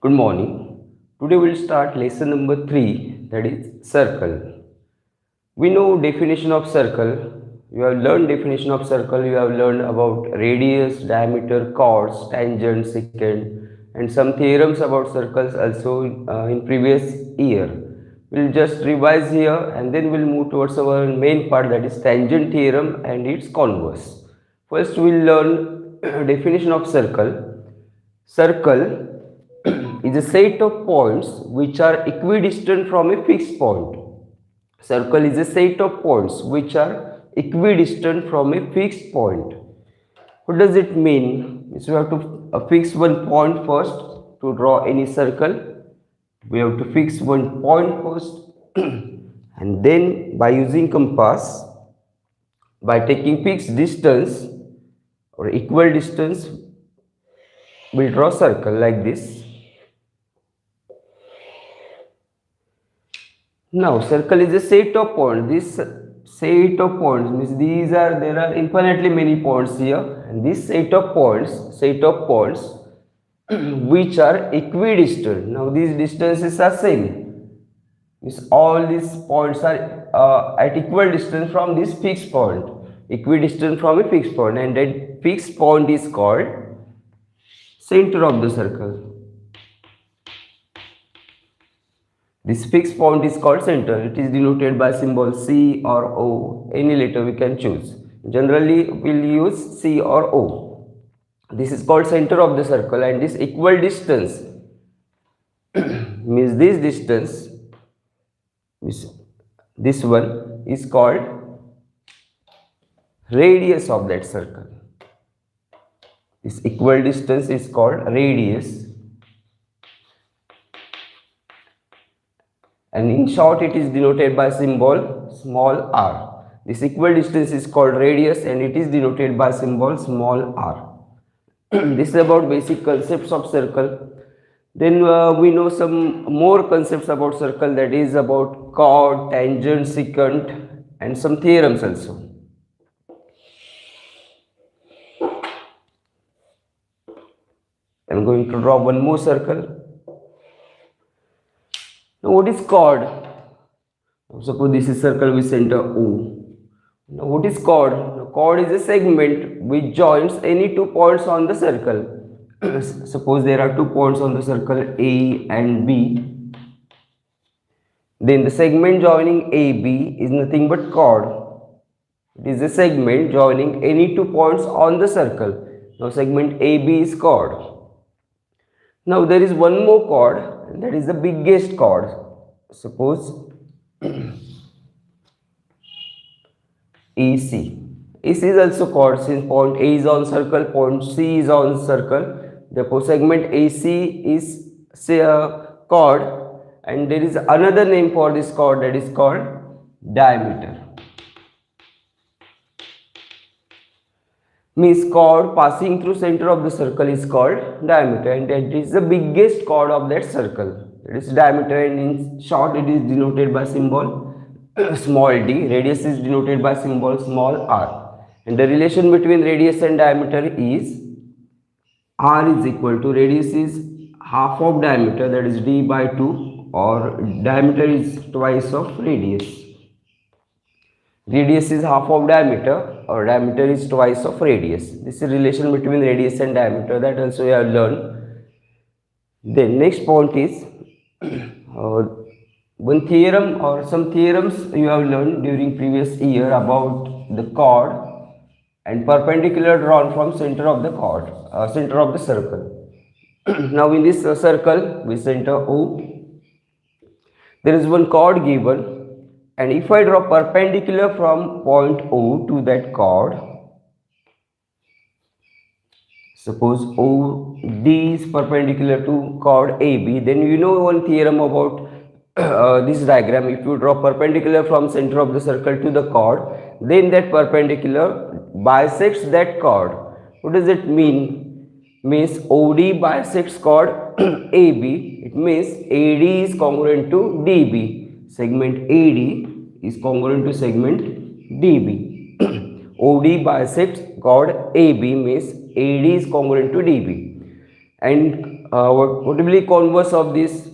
Good morning. Today we'll start lesson number 3, that is circle. We know definition of circle. You have learned definition of circle. You have learned about radius, diameter, chords, tangent, secant, and some theorems about circles also in previous year. We'll just revise here and then we'll move towards our main part, that is tangent theorem and its converse. First we'll learn definition of circle. Circle is a set of points which are equidistant from a fixed point. Circle is a set of points which are equidistant from a fixed point. What does it mean? So we have to fix one point first to draw any circle. We have to fix one point first and then by using compass, by taking fixed distance or equal distance, we'll draw circle like this. Now circle is a set of points. This set of points means there are infinitely many points here, and this set of points which are equidistant. Now these distances are same. Means all these points are at equal distance from this fixed point, equidistant from a fixed point, and that fixed point is called center of the circle. This fixed point is called center. It is denoted by symbol C or O. Any letter we can choose. Generally, we'll use C or O. This is called center of the circle, and this equal distance means this distance, this one is called radius of that circle. This equal distance is called radius. And in short, it is denoted by symbol small r. This equal distance is called radius and it is denoted by symbol small r. This is about basic concepts of circle. Then we know some more concepts about circle, that is about chord, tangent, secant, and some theorems also. I'm going to draw one more circle. Now what is chord? Suppose this is circle with center O. Now what is chord? Now, chord is a segment which joins any 2 points on the circle. Suppose there are 2 points on the circle A and B. Then the segment joining AB is nothing but chord. It is a segment joining any 2 points on the circle. Now segment AB is chord. Now there is one more chord, that is the biggest chord. Suppose AC. AC is also chord since point A is on circle, point C is on circle. Therefore segment AC is chord, and there is another name for this chord, that is called diameter. Means chord passing through center of the circle is called diameter, and that is the biggest chord of that circle. It is diameter, and in short it is denoted by symbol small d. Radius is denoted by symbol small r, and the relation between radius and diameter is r is equal to radius is half of diameter, that is d by 2, or diameter is twice of radius. Radius is half of diameter, or diameter is twice of radius. This is relation between radius and diameter, that also we have learned. Then next point is one theorem or some theorems you have learned during previous year about the chord and perpendicular drawn from center of the chord, center of the circle. Now in this circle with center O, there is one chord given. And if I draw perpendicular from point O to that chord, suppose OD is perpendicular to chord AB, then you know one theorem about this diagram. If you draw perpendicular from center of the circle to the chord, then that perpendicular bisects that chord. What does it mean? Means OD bisects chord AB. It means AD is congruent to DB. Segment AD is congruent to segment DB. OD bisects chord AB means AD is congruent to DB. And what will be converse of this?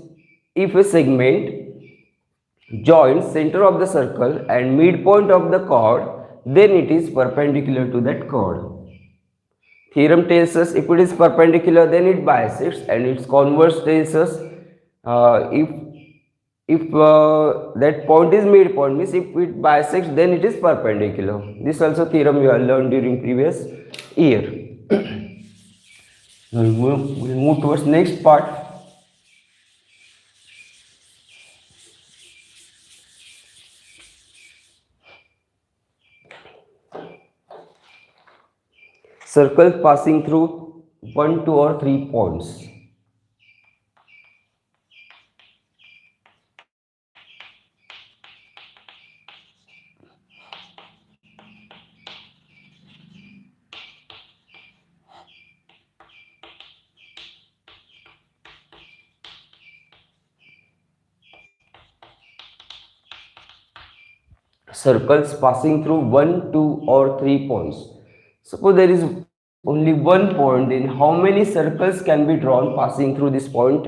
If a segment joins center of the circle and midpoint of the chord, then it is perpendicular to that chord. Theorem tells us if it is perpendicular, then it bisects, and its converse tells us if that point is midpoint, means if it bisects, then it is perpendicular. This also theorem you have learned during previous year. We'll move towards next part. Circles passing through 1, 2 or 3 points. Circles passing through 1, 2 or 3 points. Suppose there is only one point, then how many circles can be drawn passing through this point?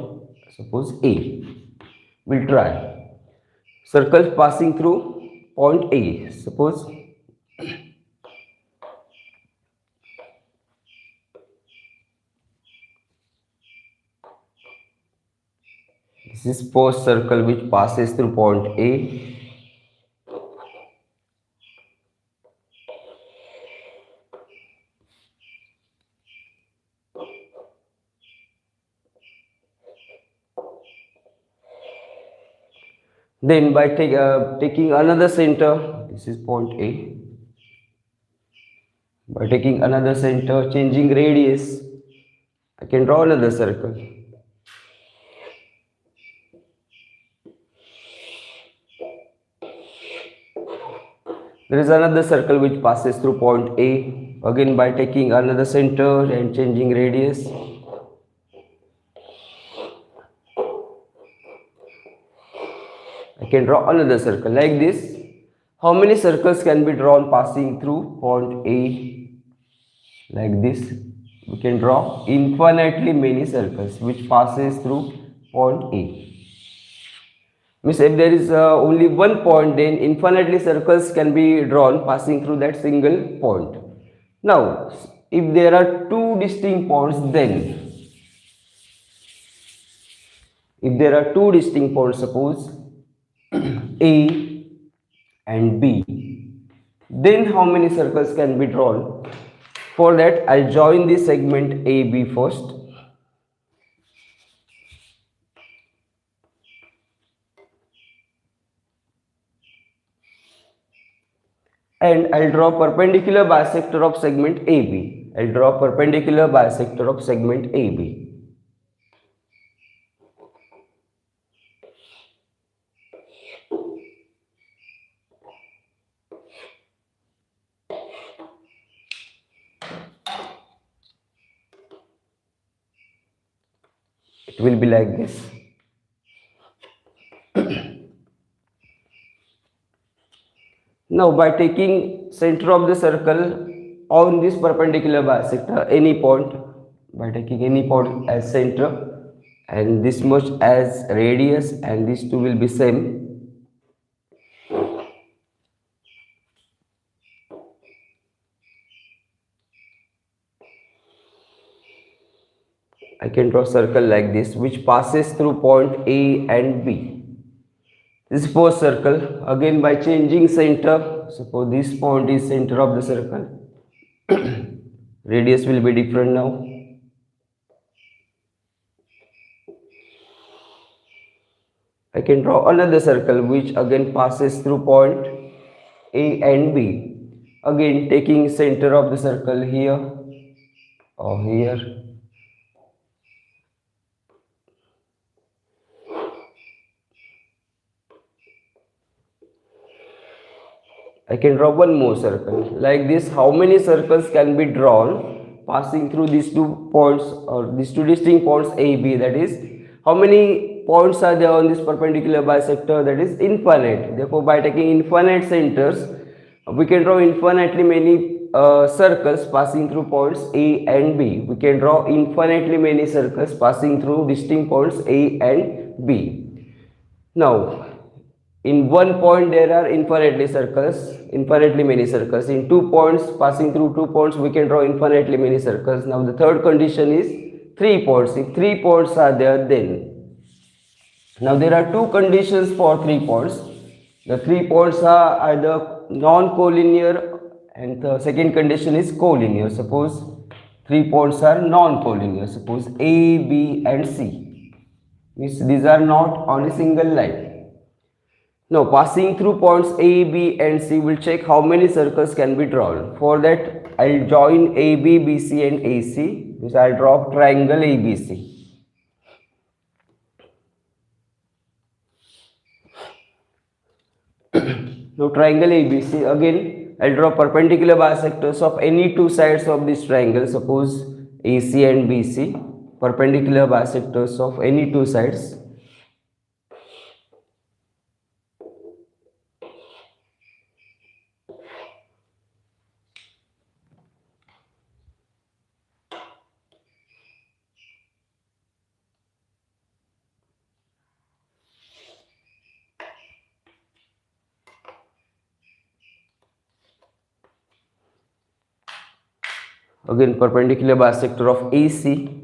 Suppose A. We'll try. Circles passing through point A. Suppose this is first circle which passes through point A. Then by taking another center, this is point A. By taking another center, changing radius, I can draw another circle. There is another circle which passes through point A. Again by taking another center and changing radius. I can draw another circle like this. How many circles can be drawn passing through point A? Like this. We can draw infinitely many circles which passes through point A. Means if there is only one point, then infinitely circles can be drawn passing through that single point. Now, if there are two distinct points, then if there are two distinct points, suppose A and B, then how many circles can be drawn? For that, I'll join the segment AB first. And I'll draw perpendicular bisector of segment AB. I'll draw perpendicular bisector of segment AB. It will be like this. Now by taking center of the circle on this perpendicular bisector, any point, by taking any point as center and this much as radius, and these two will be same, I can draw a circle like this which passes through point A and B. This is first circle. Again by changing center, suppose this point is center of the circle. Radius will be different now. I can draw another circle which again passes through point A and B. Again taking center of the circle here or here. I can draw one more circle like this. How many circles can be drawn passing through these 2 points or these 2 distinct points A, B? That is, how many points are there on this perpendicular bisector? That is infinite. Therefore, by taking infinite centers, we can draw infinitely many circles passing through points A and B. We can draw infinitely many circles passing through distinct points A and B. Now, in one point there are infinitely many circles. In 2 points, passing through 2 points, we can draw infinitely many circles. Now, the third condition is 3 points. If 3 points are there, then now there are two conditions for 3 points. The 3 points are either non-collinear and the second condition is collinear. Suppose 3 points are non-collinear. Suppose A, B and C. Means these are not on a single line. Now passing through points A, B and C, will check how many circles can be drawn. For that I'll join AB, BC and AC. Means I'll draw triangle ABC. Now triangle ABC, again I'll draw perpendicular bisectors of any two sides of this triangle. Suppose AC and BC, perpendicular bisectors of any two sides. Again perpendicular bisector of AC.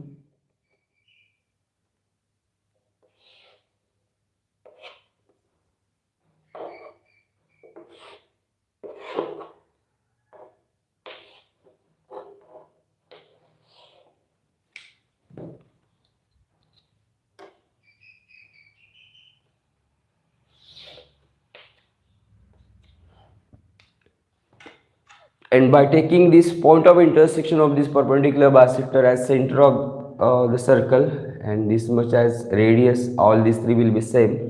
And by taking this point of intersection of this perpendicular bisector as center of the circle and this much as radius, all these three will be same.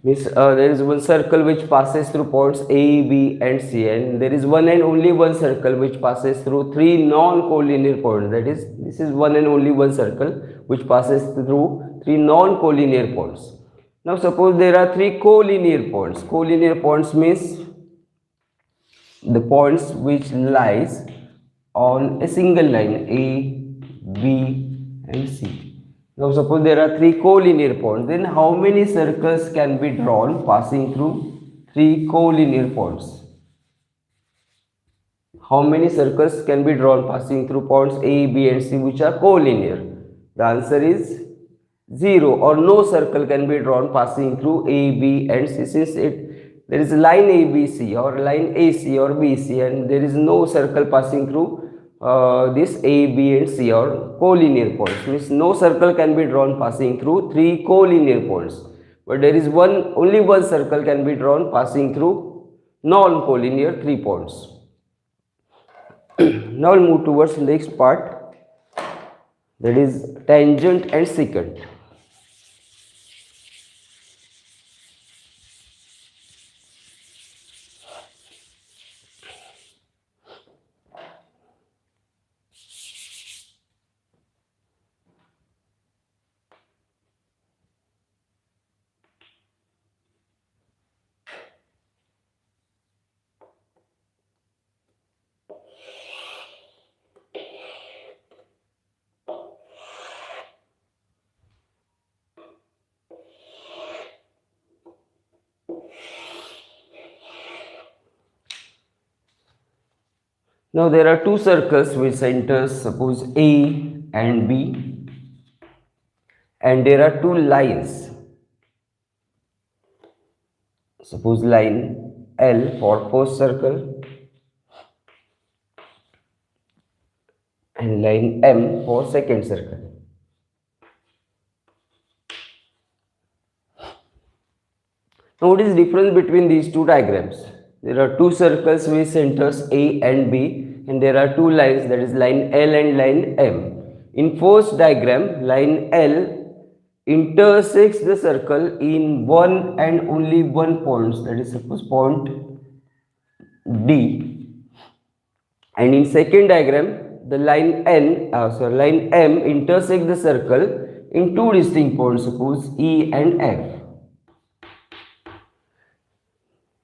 Means there is one circle which passes through points A, B and C, and there is one and only one circle which passes through three non-collinear points. That is, this is one and only one circle which passes through three non-collinear points. Now suppose there are three collinear points. Collinear points means the points which lies on a single line A, B and C. Now suppose there are three collinear points, then how many circles can be drawn passing through three collinear points? How many circles can be drawn passing through points A, B and C which are collinear? The answer is 0, or no circle can be drawn passing through A, B and C, since there is a line ABC or line AC or BC and there is no circle passing through this A, B and C or collinear points. Means no circle can be drawn passing through three collinear points, but there is only one circle can be drawn passing through non-collinear 3 points. Now we'll move towards the next part, that is tangent and secant. Now there are two circles with centers, suppose A and B, and there are two lines. Suppose line L for first circle and line M for second circle. Now what is the difference between these two diagrams? There are two circles with centers A and B, and there are two lines, that is line L and line M. In first diagram, line L intersects the circle in one and only one point, that is suppose point D. And in second diagram, the line line M intersects the circle in two distinct points, suppose E and F.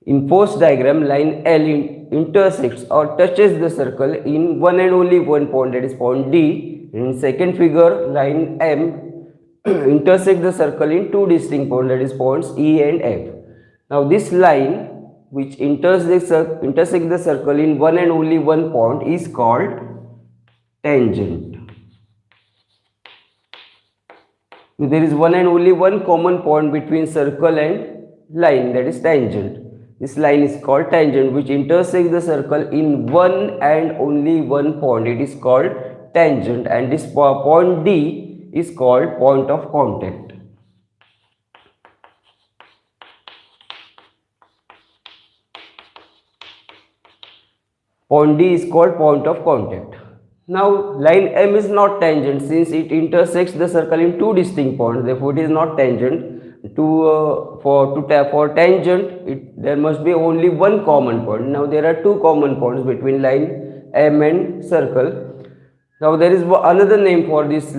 In first diagram, line L intersects or touches the circle in one and only one point, that is point D. In second figure, line M intersects the circle in two distinct points, that is points E and F. Now this line which intersects the circle in one and only one point is called tangent. There is one and only one common point between circle and line, that is tangent. This line is called tangent, which intersects the circle in one and only one point. It is called tangent, and this point D is called point of contact. Point D is called point of contact. Now line M is not tangent since it intersects the circle in two distinct points. Therefore, it is not tangent. For tangent, there must be only one common point. Now there are two common points between line M and circle. Now there is another name for this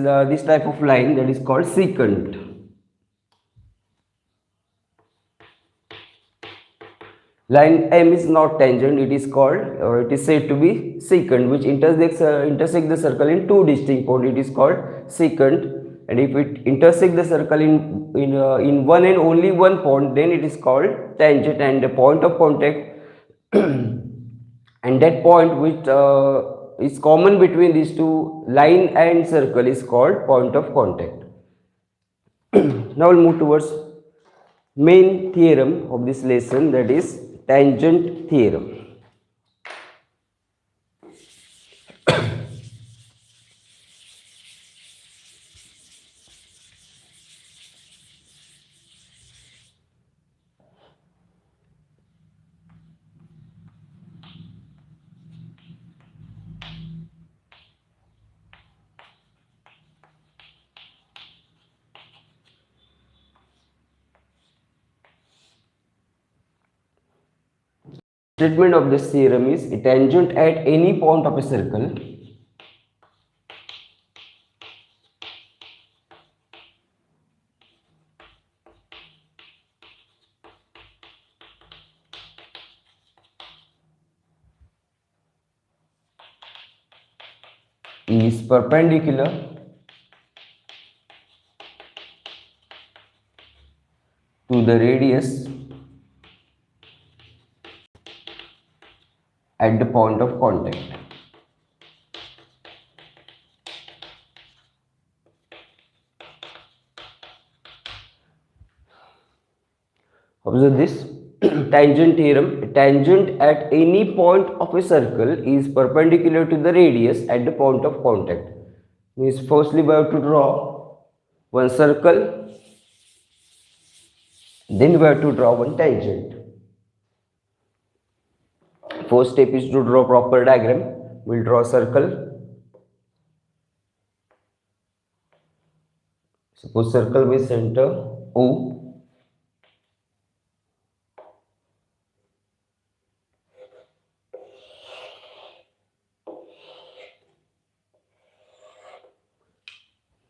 type of line, that is called secant. Line M is not tangent, it is called, or it is said to be secant, which intersects the circle in two distinct points. It is called secant. And if it intersects the circle in one and only one point, then it is called tangent, and the point of contact and that point which is common between these two, line and circle, is called point of contact. Now we'll move towards main theorem of this lesson, that is tangent theorem. Statement of this theorem is a tangent at any point of a circle is perpendicular to the radius at the point of contact. Observe this tangent theorem. A tangent at any point of a circle is perpendicular to the radius at the point of contact. Means firstly we have to draw one circle, then we have to draw one tangent. First step is to draw proper diagram. We'll draw a circle. Suppose circle with center O.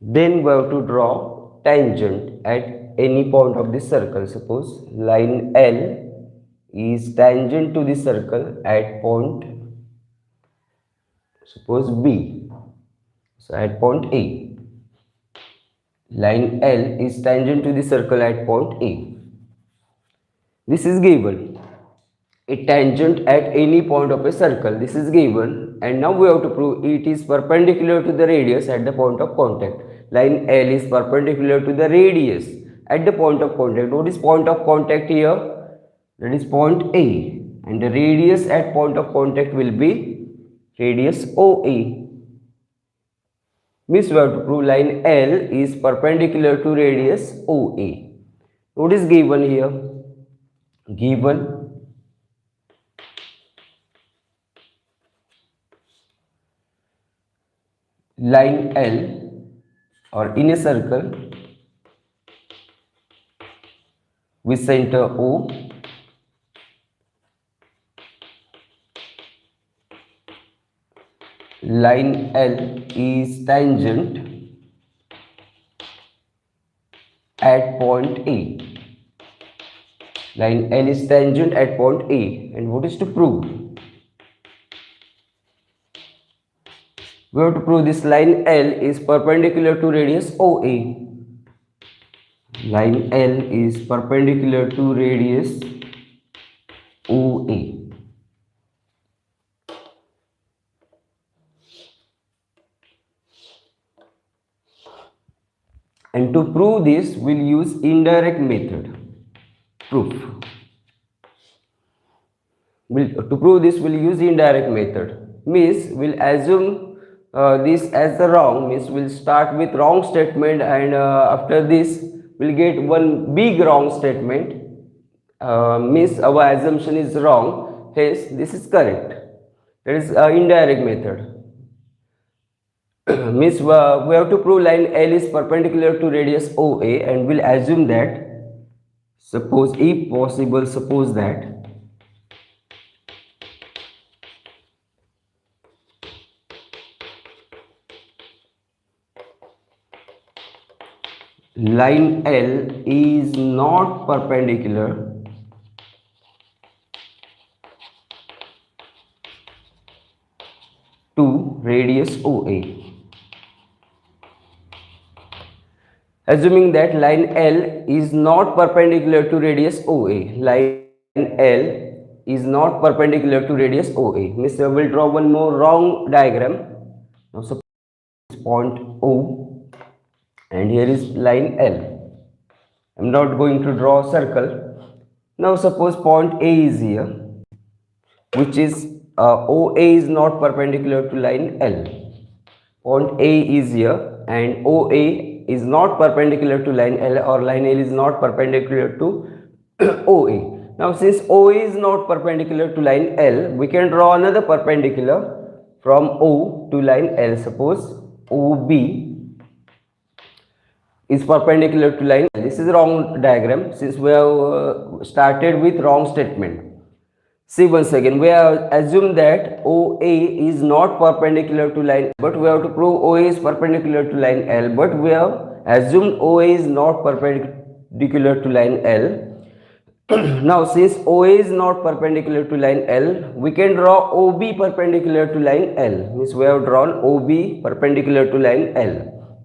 Then we have to draw tangent at any point of this circle. Suppose line L is tangent to the circle at point, suppose B, so at point A. Line L is tangent to the circle at point A. This is given. A tangent at any point of a circle, this is given, and now we have to prove it is perpendicular to the radius at the point of contact. Line L is perpendicular to the radius at the point of contact. What is point of contact here? That is point A, and the radius at point of contact will be radius OA. Means we have to prove line L is perpendicular to radius OA. What is given here? Given line L or in a circle with center O, line L is tangent at point A. Line L is tangent at point A. And what is to prove? We have to prove this line L is perpendicular to radius OA. Line L is perpendicular to radius OA. And to prove this, we'll use indirect method. Proof. To prove this, we'll use indirect method. Means we'll assume this as the wrong. Means we'll start with wrong statement, and after this we'll get one big wrong statement. Means our assumption is wrong. Hence, this is correct. That is indirect method. Means we have to prove line L is perpendicular to radius OA, and we'll assume that, suppose if possible, suppose that line L is not perpendicular to radius OA. Assuming that line L is not perpendicular to radius OA, line L is not perpendicular to radius OA. Means I will draw one more wrong diagram. Now suppose point O, and here is line L. I am not going to draw a circle. Now suppose point A is here, which is OA is not perpendicular to line L. Point A is here, and OA is not perpendicular to line L, or line L is not perpendicular to OA. Now since OA is not perpendicular to line L, we can draw another perpendicular from O to line L. Suppose OB is perpendicular to line L. This is a wrong diagram since we have started with wrong statement. See once again, we have assumed that OA is not perpendicular to line, but we have to prove OA is perpendicular to line L, but we have assumed OA is not perpendicular to line L. Now since OA is not perpendicular to line L, we can draw OB perpendicular to line L. Means we have drawn OB perpendicular to line L.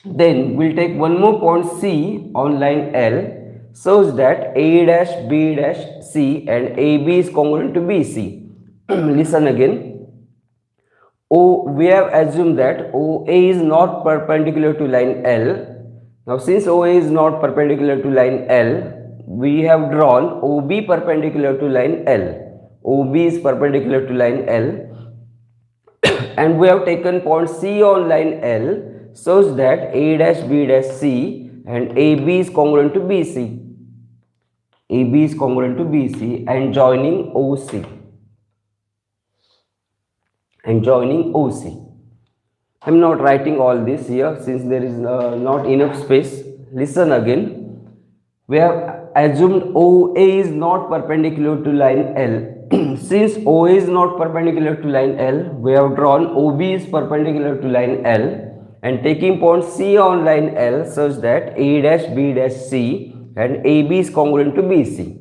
Then we'll take one more point C on line L, such that A dash B dash C and AB is congruent to BC. Listen again. We have assumed that OA is not perpendicular to line L. Now since OA is not perpendicular to line L, we have drawn OB perpendicular to line L. OB is perpendicular to line L. And we have taken point C on line L, such that A dash B dash C and AB is congruent to BC. AB is congruent to BC and joining OC. I am not writing all this here since there is not enough space. Listen again. We have assumed OA is not perpendicular to line L. Since OA is not perpendicular to line L, we have drawn OB is perpendicular to line L, and taking point C on line L such that A dash B dash C and AB is congruent to BC.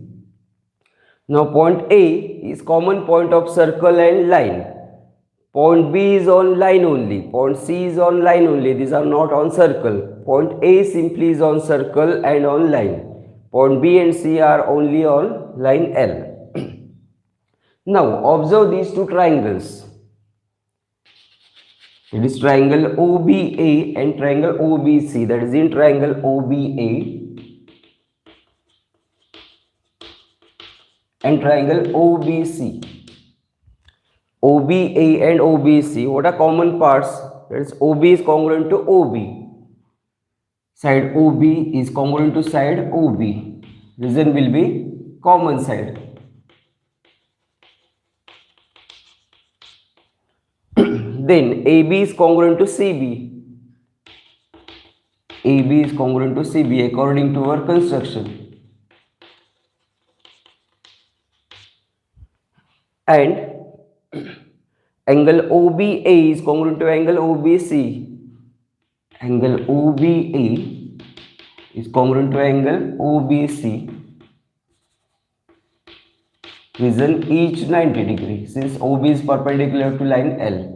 Now point A is common point of circle and line. Point B is on line only. Point C is on line only. These are not on circle. Point A simply is on circle and on line. Point B and C are only on line L. Now observe these two triangles. It is triangle OBA and triangle OBC. That is in triangle OBA and triangle OBC. OBA and OBC, what are common parts? That is OB is congruent to OB. Side OB is congruent to side OB. Reason will be common side. then AB is congruent to CB. AB is congruent to CB according to our construction. And angle OBA is congruent to angle OBC. Angle OBA is congruent to angle OBC. Reason each 90 degrees since OB is perpendicular to line L.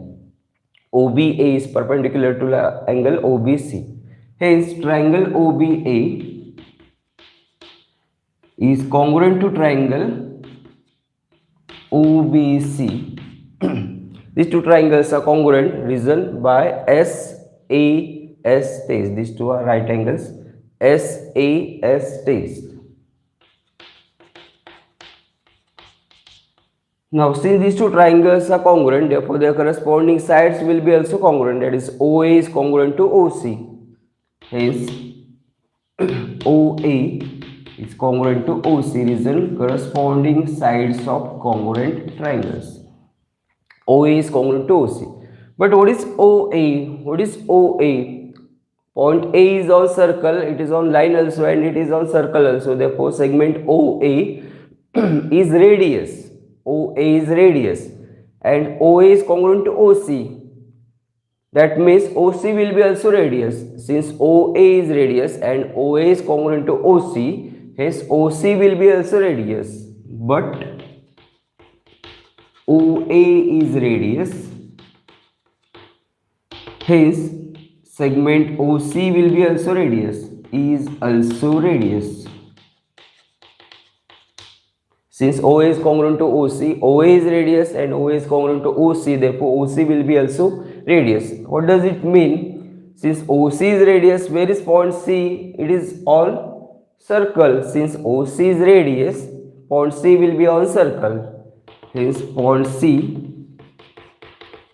OBA is perpendicular to angle OBC. Hence, triangle OBA is congruent to triangle OBC. These two triangles are congruent. Reason by SAS test. These two are right angles. SAS test. Now, since these two triangles are congruent, therefore their corresponding sides will be also congruent. That is, OA is congruent to OC. Hence, OA is congruent to OC. Reason corresponding sides of congruent triangles. OA is congruent to OC. But what is OA? What is OA? Point A is on circle. It is on line also, and it is on circle also. Therefore, segment OA is radius. OA is radius, and OA is congruent to OC. That means OC will be also radius. Since OA is radius and OA is congruent to OC, hence OC will be also radius. But OA is radius, hence segment OC will be also radius. Is also radius. Since OA is congruent to OC, OA is radius and OA is congruent to OC, therefore OC will be also radius. What does it mean? Since OC is radius, where is point C? It is on circle. Since OC is radius, point C will be on circle. Hence point C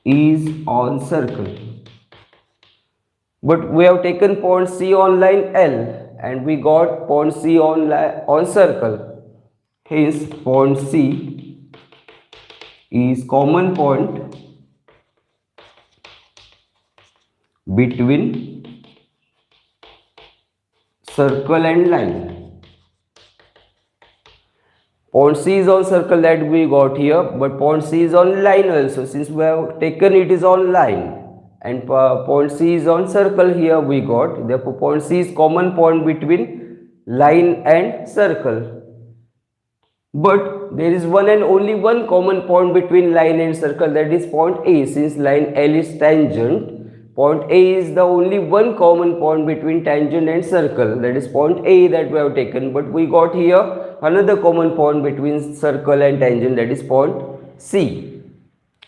is on circle. But we have taken point C on line L and we got point C on circle. Hence, point C is common point between circle and line. Point C is on circle that we got here, but point C is on line also. Since we have taken it is on line, and point C is on circle here we got. Therefore, point C is common point between line and circle. But there is one and only one common point between line and circle, that is point A. Since line L is tangent, point A is the only one common point between tangent and circle, that is point A that we have taken. But we got here another common point between circle and tangent, that is point C.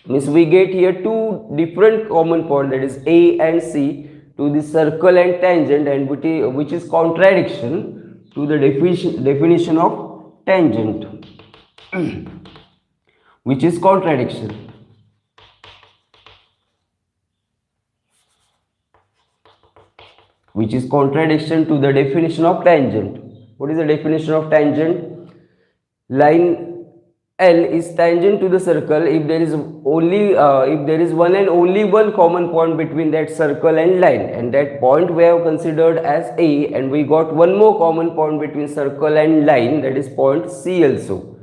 Means we get here two different common points, that is A and C, to the circle and tangent, and which is contradiction to the definition of tangent, which is contradiction. Which is contradiction to the definition of tangent. What is the definition of tangent? Line L is tangent to the circle if there is one and only one common point between that circle and line, and that point we have considered as A, and we got one more common point between circle and line, that is point C also,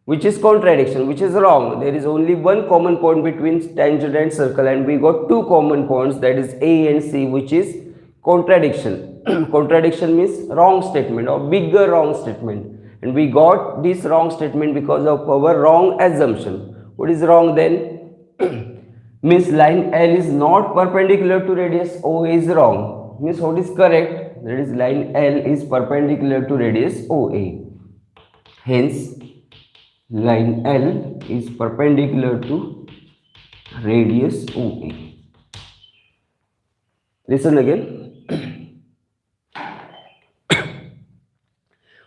which is contradiction, which is wrong. There is only one common point between tangent and circle, and we got two common points, that is A and C, which is contradiction. Contradiction means wrong statement or bigger wrong statement. And we got this wrong statement because of our wrong assumption. What is wrong then? Means line L is not perpendicular to radius OA is wrong. Means what is correct? That is line L is perpendicular to radius OA. Hence, line L is perpendicular to radius OA. Listen again.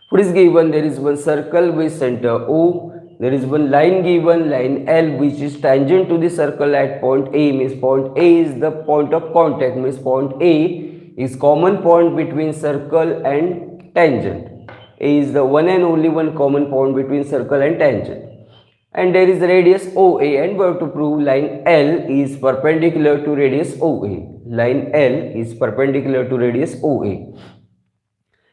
What is given? There is one circle with center O. There is one line given, line L, which is tangent to the circle at point A. Means point A is the point of contact. Means point A is common point between circle and tangent. A is the one and only one common point between circle and tangent. and there is radius OA, and we have to prove line L is perpendicular to radius OA. Line L is perpendicular to radius OA.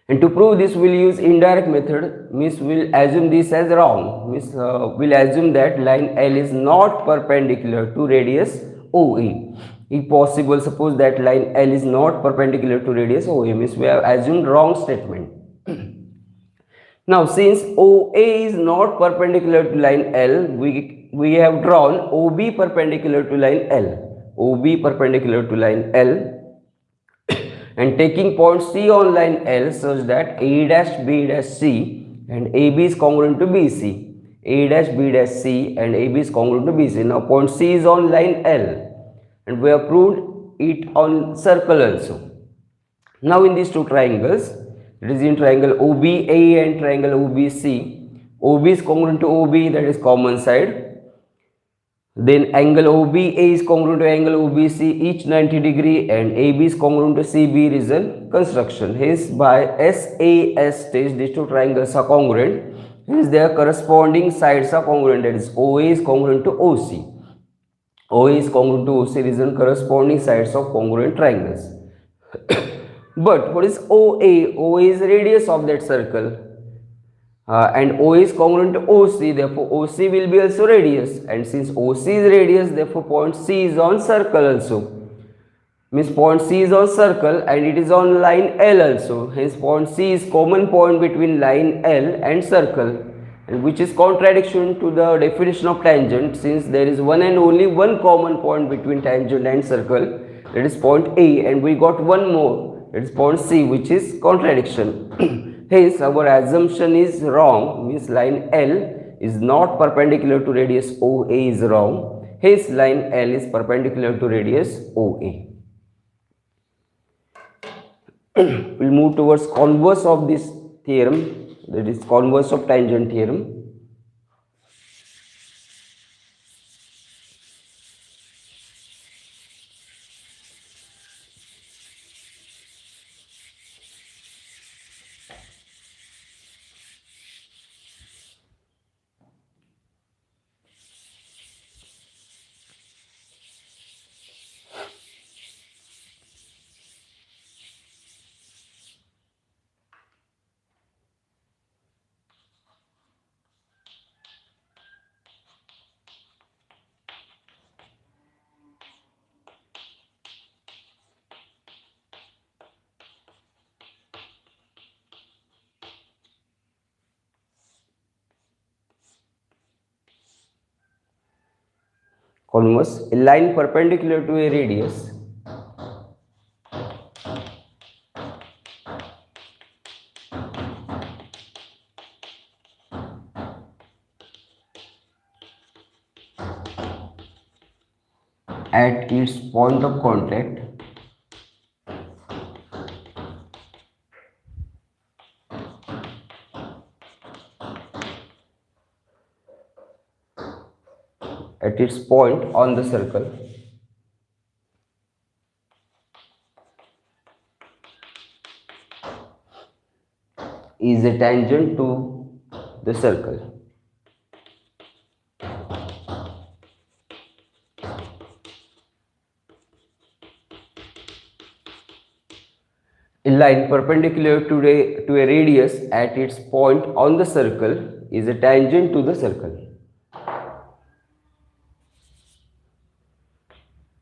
And to prove this, we'll use indirect method, means we'll assume this as wrong, means we'll assume that line L is not perpendicular to radius OA. If possible, suppose that line L is not perpendicular to radius OA, means we have assumed wrong statement. Now, since OA is not perpendicular to line L, we have drawn OB perpendicular to line L. OB perpendicular to line L, and taking point C on line L such that A dash B dash C and AB is congruent to BC. A dash B dash C and AB is congruent to BC. Now, point C is on line L, and we have proved it on circle also. Now, in these two triangles, it is in triangle OBA and triangle OBC. OB is congruent to OB, that is common side. Then angle OBA is congruent to angle OBC, each 90 degree, and AB is congruent to CB, result construction. Hence, by SAS test, these two triangles are congruent. Hence, their corresponding sides are congruent, that is OA is congruent to OC. OA is congruent to OC, result corresponding sides of congruent triangles. But what is OA? OA is radius of that circle, and OA is congruent to OC, therefore OC will be also radius, and since OC is radius, therefore point C is on circle also. Means point C is on circle and it is on line L also. Hence point C is common point between line L and circle, and which is contradiction to the definition of tangent, since there is one and only one common point between tangent and circle, that is point A, and we got one more, that is point C, which is contradiction. Hence, our assumption is wrong, means line L is not perpendicular to radius OA is wrong. Hence, line L is perpendicular to radius OA. We'll move towards converse of this theorem, that is converse of tangent theorem. Converse, a line perpendicular to a radius at its point of contact at its point on the circle is a tangent to the circle. A line perpendicular to a radius at its point on the circle is a tangent to the circle.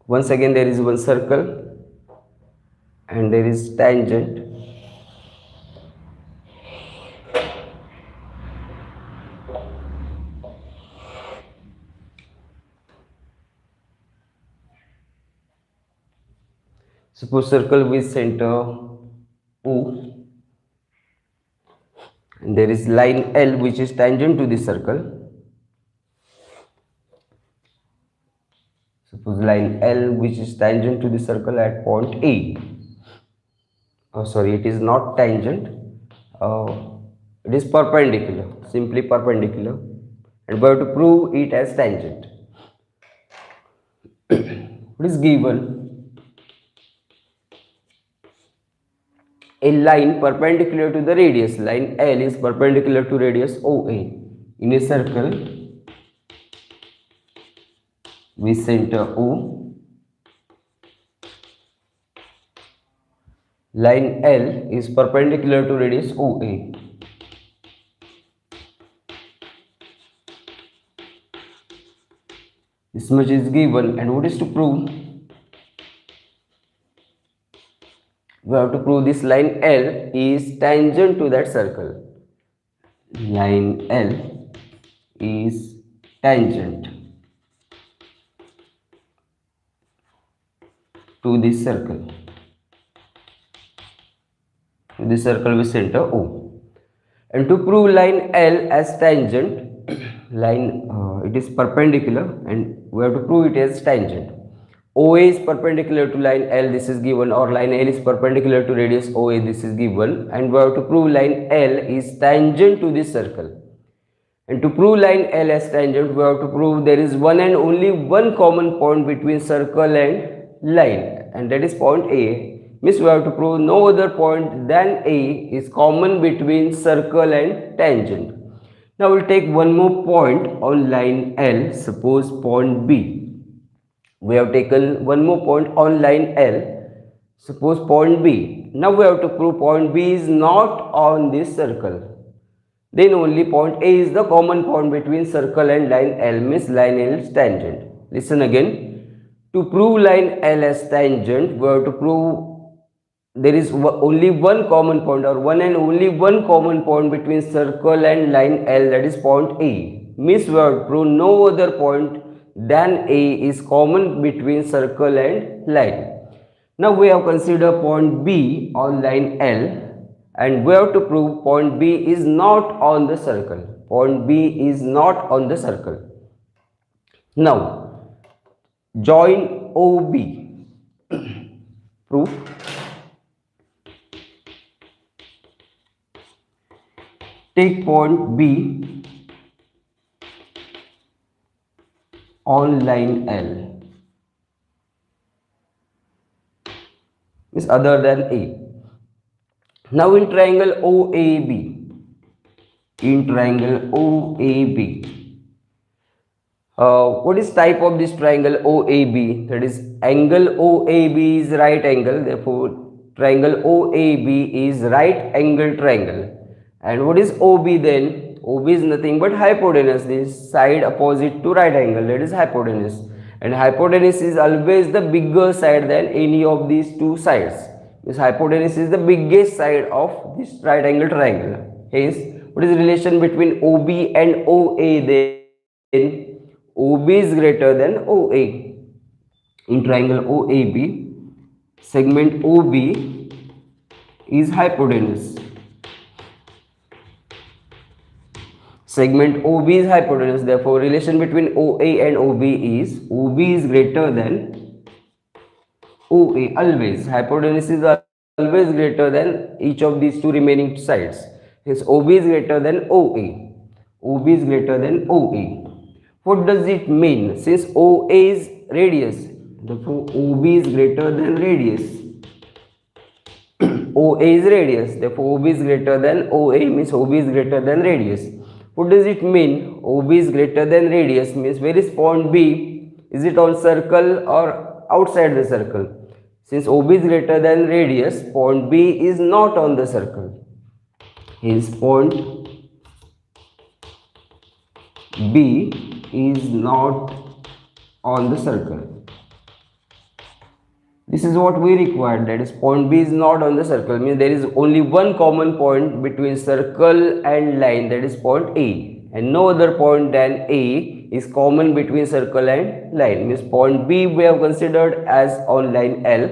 Once again, there is one circle and there is tangent. Suppose circle with center O, and there is line L which is tangent to the circle. Suppose line L which is tangent to the circle at point A. Oh, sorry, it is not tangent. It is perpendicular, simply perpendicular, and we have to prove it as tangent. What is given? A line perpendicular to the radius, line L is perpendicular to radius OA in a circle with center O. Line L is perpendicular to radius OA. This much is given, and what is to prove? We have to prove this line L is tangent to that circle. Line L is tangent to this circle. To this circle with center O. And to prove line L as tangent, it is perpendicular, and we have to prove it as tangent. OA is perpendicular to line L, this is given, or line L is perpendicular to radius OA, this is given, and we have to prove line L is tangent to this circle. And to prove line L as tangent, we have to prove there is one and only one common point between circle and line, and that is point A. Means we have to prove no other point than A is common between circle and tangent. Now we'll take one more point on line L, suppose point B. We have taken one more point on line L, suppose point B. Now we have to prove point B is not on this circle. Then only point A is the common point between circle and line L, means line L is tangent. Listen again. To prove line L as tangent, we have to prove there is only one common point, or one and only one common point between circle and line L, that is point A. Means we have to prove no other point than A is common between circle and line. Now we have considered point B on line L, and we have to prove point B is not on the circle. Point B is not on the circle. Now join OB. Proof. Take point B on line L, is other than A. Now in triangle OAB, what is type of this triangle OAB? That is, angle OAB is right angle, therefore triangle OAB is right angle triangle. And what is OB then? OB is nothing but hypotenuse, this side opposite to right angle, that is hypotenuse. And hypotenuse is always the bigger side than any of these two sides. This hypotenuse is the biggest side of this right angle triangle. Hence, what is the relation between OB and OA then? OB is greater than OA. In triangle OAB, segment OB is hypotenuse. Segment OB is hypotenuse, therefore relation between OA and OB is greater than OA, always. Hypotenuse is always greater than each of these two remaining sides. Hence OB is greater than OA. OB is greater than OA. What does it mean? Since OA is radius, therefore OB is greater than radius. OA is radius, therefore OB is greater than OA, means OB is greater than radius. What does it mean? OB is greater than radius means where is point B? Is it on circle or outside the circle? Since OB is greater than radius, point B is not on the circle. Hence point B is not on the circle. This is what we required, that is point B is not on the circle, means there is only one common point between circle and line, that is point A, and no other point than A is common between circle and line, means point B we have considered as on line L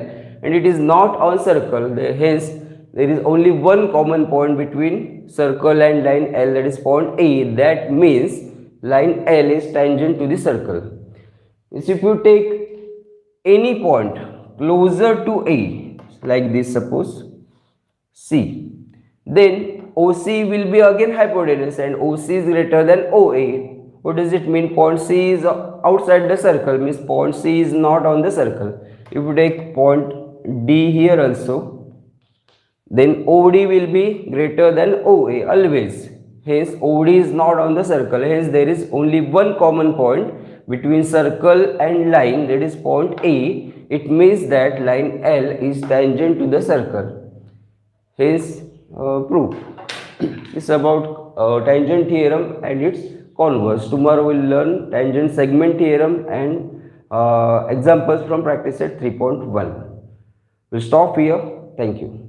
and it is not on circle, hence there is only one common point between circle and line L, that is point A. That means line L is tangent to the circle. Means if you take any point closer to A, like this, suppose C, then OC will be again hypotenuse and OC is greater than OA. What does it mean? Point C is outside the circle, means point C is not on the circle. If you take point D here also, then OD will be greater than OA always. Hence OD is not on the circle, hence there is only one common point between circle and line, that is point A, it means that line L is tangent to the circle. Hence, proof. It's about tangent theorem and its converse. Tomorrow we'll learn tangent segment theorem and examples from practice set 3.1. We'll stop here. Thank you.